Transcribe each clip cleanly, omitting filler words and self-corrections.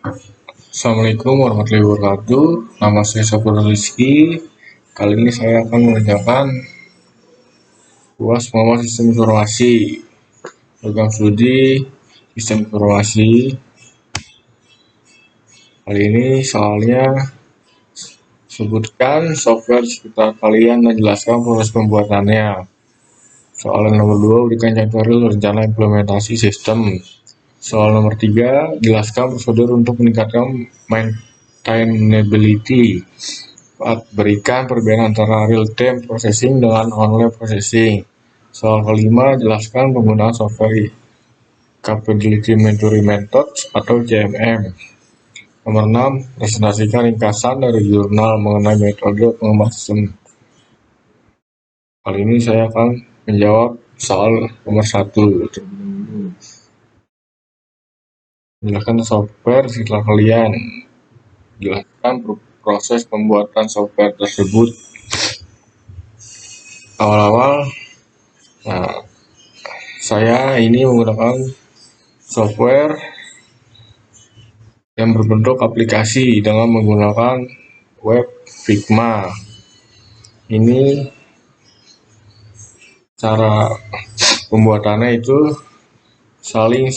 Assalamualaikum warahmatullahi wabarakatuh. Nama saya Saputra Rizky. Kali ini saya akan mengerjakan UAS Pengawas Sistem Informasi, program studi Sistem Informasi. Kali ini soalnya sebutkan software di sekitar kalian dan jelaskan proses pembuatannya. Soal nomor 2, berikan contoh real rencana implementasi sistem. Soal nomor 3, jelaskan prosedur untuk meningkatkan maintainability. 4. Berikan perbedaan antara real-time processing dengan online processing. Soal kelima, jelaskan penggunaan software Capability Measuring Methods atau CMM. Nomor 6, presentasikan ringkasan dari jurnal mengenai metode pengembangan sistem. Kali ini saya akan menjawab soal nomor 1. Jelaskan software setelah kalian. Jelaskan proses pembuatan software tersebut. Awal-awal, saya ini menggunakan software yang berbentuk aplikasi dengan menggunakan web Figma. Ini cara pembuatannya itu saling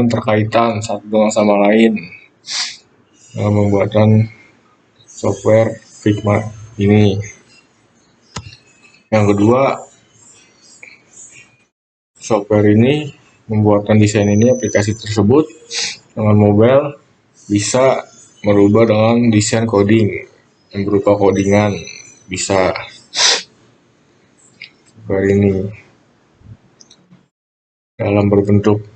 terkaitan satu dengan sama lain dalam pembuatan software Figma ini. Yang kedua, software ini pembuatan desain ini aplikasi tersebut dengan mobile bisa merubah dengan desain coding yang berupa codingan, bisa software ini dalam berbentuk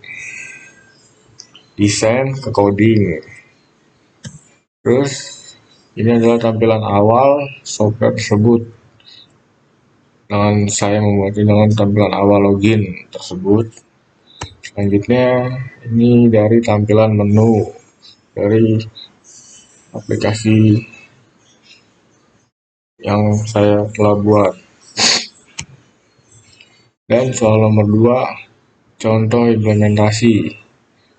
desain ke coding. Terus ini adalah tampilan awal software tersebut dengan saya membuatnya dengan tampilan awal login tersebut. Selanjutnya ini dari tampilan menu dari aplikasi yang saya telah buat. Dan soal nomor 2, contoh implementasi.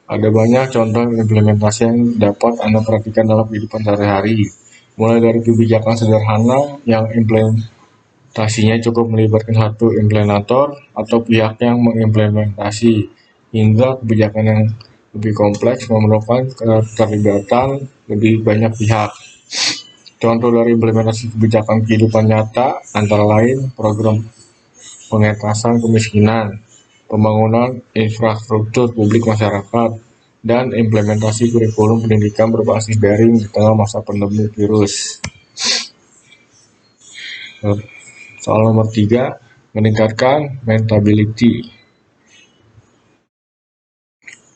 Ada banyak contoh implementasi yang dapat Anda perhatikan dalam kehidupan sehari-hari. Mulai dari kebijakan sederhana yang implementasinya cukup melibatkan satu implementator atau pihak yang mengimplementasi, hingga kebijakan yang lebih kompleks memerlukan keterlibatan lebih banyak pihak. Contoh dari implementasi kebijakan kehidupan nyata antara lain program pengentasan kemiskinan, pembangunan infrastruktur publik masyarakat, dan implementasi kurikulum pendidikan berbasis daring di tengah masa pandemi virus. Soal nomor 3, meningkatkan maintainability.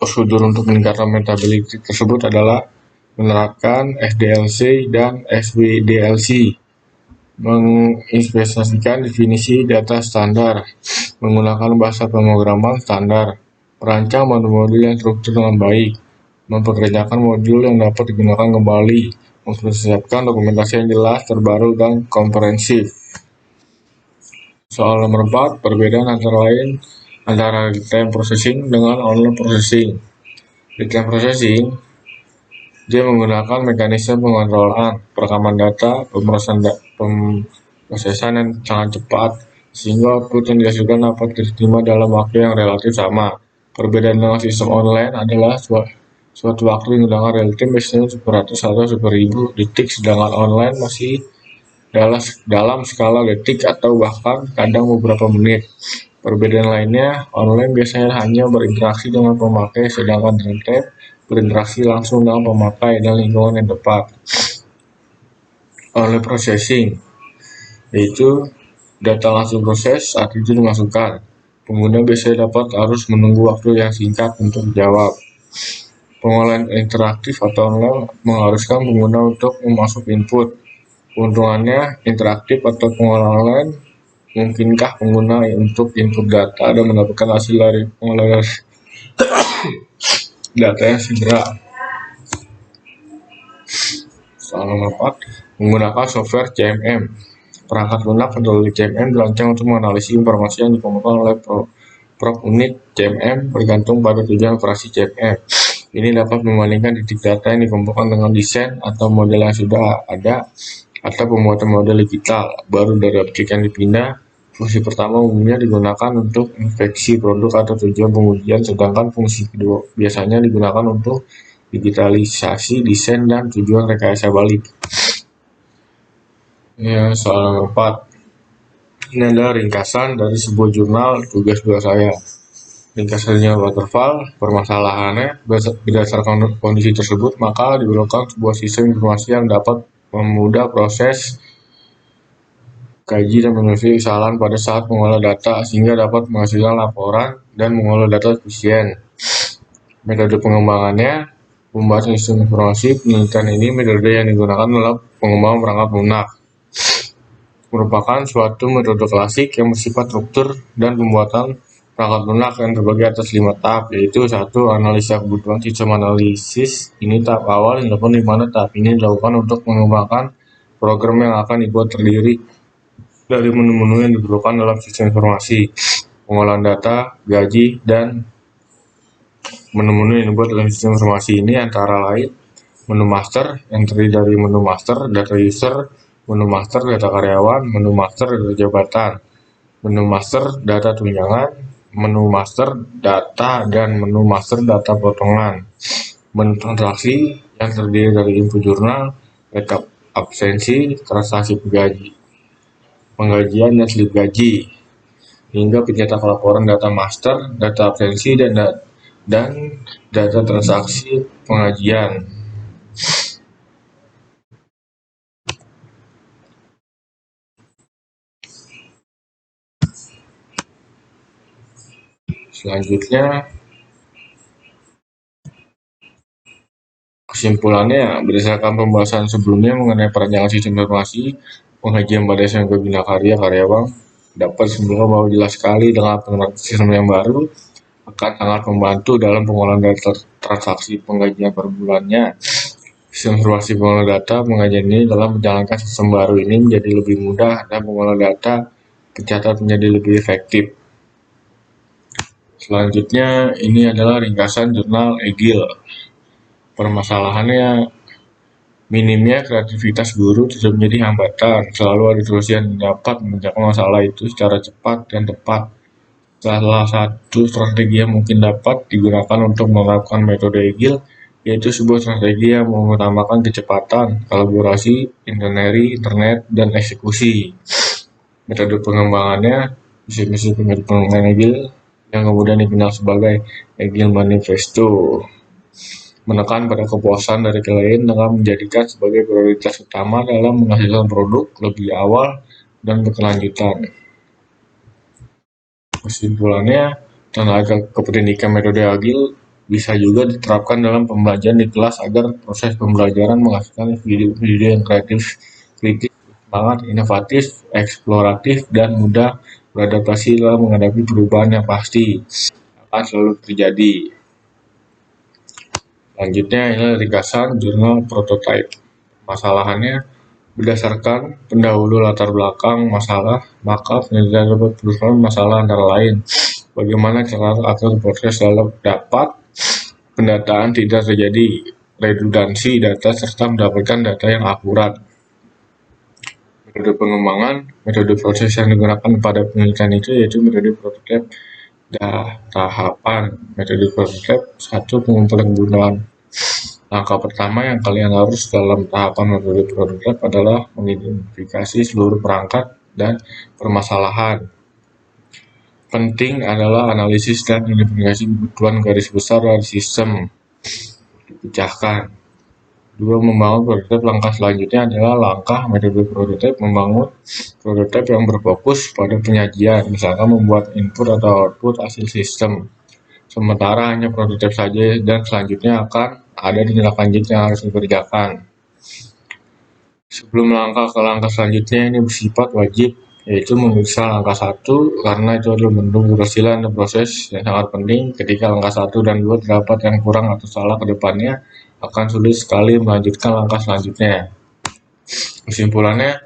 Prosedur untuk meningkatkan maintainability tersebut adalah menerapkan SDLC dan SWDLC, menginvestasikan definisi data standar, menggunakan bahasa pemrograman standar, merancang modul-modul yang struktur dengan baik, mempekerjakan modul yang dapat digunakan kembali, mempersiapkan dokumentasi yang jelas, terbaru, dan komprehensif. Soal nomor 4, perbedaan antara real-time processing dengan online processing. Real-time processing dia menggunakan mekanisme pengontrolan perekaman data, pemrosesan yang sangat cepat, sehingga output yang dihasilkan dapat diterima dalam waktu yang relatif sama. Perbedaan dengan sistem online adalah suatu waktu yang menggunakan real time biasanya 100 atau 1000 detik, sedangkan online masih dalam skala detik atau bahkan kadang beberapa menit. Perbedaan lainnya, online biasanya hanya berinteraksi dengan pemakai, sedangkan real time berinteraksi langsung dengan pemakai dan lingkungan yang tepat. Online processing yaitu data langsung proses saat itu dimasukkan. Pengguna biasanya harus menunggu waktu yang singkat untuk menjawab. Pengolahan interaktif atau online mengharuskan pengguna untuk memasuk input. Keuntungannya, interaktif atau pengolahan online mungkinkah pengguna untuk input data dan mendapatkan hasil dari pengolahan data yang segera. Soal nomor 4, menggunakan software CMM. Perangkat lunak peduli CMM dirancang untuk menganalisis informasi yang dikumpulkan oleh prop unit CMM bergantung pada tujuan operasi CMM. Ini dapat membandingkan titik data yang dikumpulkan dengan desain atau model yang sudah ada atau pembuatan model digital baru dari objek yang dipindah. Fungsi pertama umumnya digunakan untuk inspeksi produk atau tujuan pengujian, sedangkan fungsi kedua biasanya digunakan untuk digitalisasi desain dan tujuan rekayasa balik. Ya, soal 4. Ini adalah ringkasan dari sebuah jurnal tugas saya. Ringkasannya waterfall, permasalahannya berdasarkan kondisi tersebut, maka diperlukan sebuah sistem informasi yang dapat memudah proses kaji dan menyelesaikan kesalahan pada saat mengolah data, sehingga dapat menghasilkan laporan dan mengolah data efisien. Metode pengembangannya, pembahasan sistem informasi. Penelitian ini metode yang digunakan dalam pengembangan perangkat lunak. Merupakan suatu metode klasik yang bersifat struktur dan pembuatan perangkat lunak yang terbagi atas 5 tahap, yaitu 1. Analisa kebutuhan sistem analisis. Ini tahap awal yang dilakukan di mana tahap ini dilakukan untuk mengembangkan program yang akan dibuat terdiri dari menu-menu yang diperlukan dalam sistem informasi, pengolahan data, gaji, dan menu-menu yang dibuat dalam sistem informasi ini antara lain menu master yang terdiri dari menu master, data user, menu master, data karyawan, menu master, data jabatan, menu master, data tunjangan, menu master, data, dan menu master, data potongan. Menu transaksi yang terdiri dari info jurnal, rekap absensi, transaksi penggajian, dan slip gaji, hingga pencetak laporan data master, data absensi, dan data transaksi pengajian. Selanjutnya, kesimpulannya, berdasarkan pembahasan sebelumnya mengenai perancangan sistem informasi, pengajian pada SMK Bina Karya Karyawan dapat disimpulkan bahwa jelas sekali dengan penerapan sistem yang baru akan sangat membantu dalam pengolahan data transaksi penggajian per bulannya. Sistem informasi pengolah data pengajian ini dalam menjalankan sistem baru ini menjadi lebih mudah dan pengolah data tercatat menjadi lebih efektif. Selanjutnya, ini adalah ringkasan jurnal EGIL. Permasalahannya, minimnya kreativitas guru tidak menjadi hambatan. Selalu ada solusi yang dapat mengerjakan masalah itu secara cepat dan tepat. Salah satu strategi yang mungkin dapat digunakan untuk menerapkan metode EGIL yaitu sebuah strategi yang mengutamakan kecepatan, kolaborasi, internet, dan eksekusi. Metode pengembangannya, misi pengembangan EGIL yang kemudian dikenal sebagai EGIL Manifesto, menekan pada kepuasan dari klien dengan menjadikan sebagai prioritas utama dalam menghasilkan produk lebih awal dan berkelanjutan. Kesimpulannya, tenaga kependidikan metode agil bisa juga diterapkan dalam pembelajaran di kelas agar proses pembelajaran menghasilkan video yang kreatif, kritis, semangat, inovatif, eksploratif, dan mudah beradaptasi dalam menghadapi perubahan yang pasti akan selalu terjadi. Selanjutnya adalah ringkasan jurnal prototype. Masalahannya, berdasarkan pendahulu latar belakang masalah, maka penelitian dapat berusaha masalah antara lain bagaimana cara agar proses dapat pendataan tidak terjadi redundansi data serta mendapatkan data yang akurat. Metode pengembangan, metode proses yang digunakan pada penelitian itu yaitu metode prototype tahapan. Metode prototype 1. Pengumpulan kebutuhan. Langkah pertama yang kalian harus dalam tahapan metode prototype adalah mengidentifikasi seluruh perangkat dan permasalahan. Penting adalah analisis dan identifikasi kebutuhan garis besar dari sistem dipecahkan. 2. Membangun prototipe. Langkah selanjutnya adalah langkah metode prototipe, membangun prototipe yang berfokus pada penyajian, misalkan membuat input atau output hasil sistem. Sementara hanya prototipe saja dan selanjutnya akan ada tindak lanjut yang harus dikerjakan. Sebelum langkah ke langkah selanjutnya ini bersifat wajib, yaitu memeriksa langkah 1 karena itu adalah bentuk keberhasilan dan proses yang sangat penting. Ketika langkah 1 dan 2 terdapat yang kurang atau salah ke depannya, akan sulit sekali melanjutkan langkah selanjutnya. Kesimpulannya,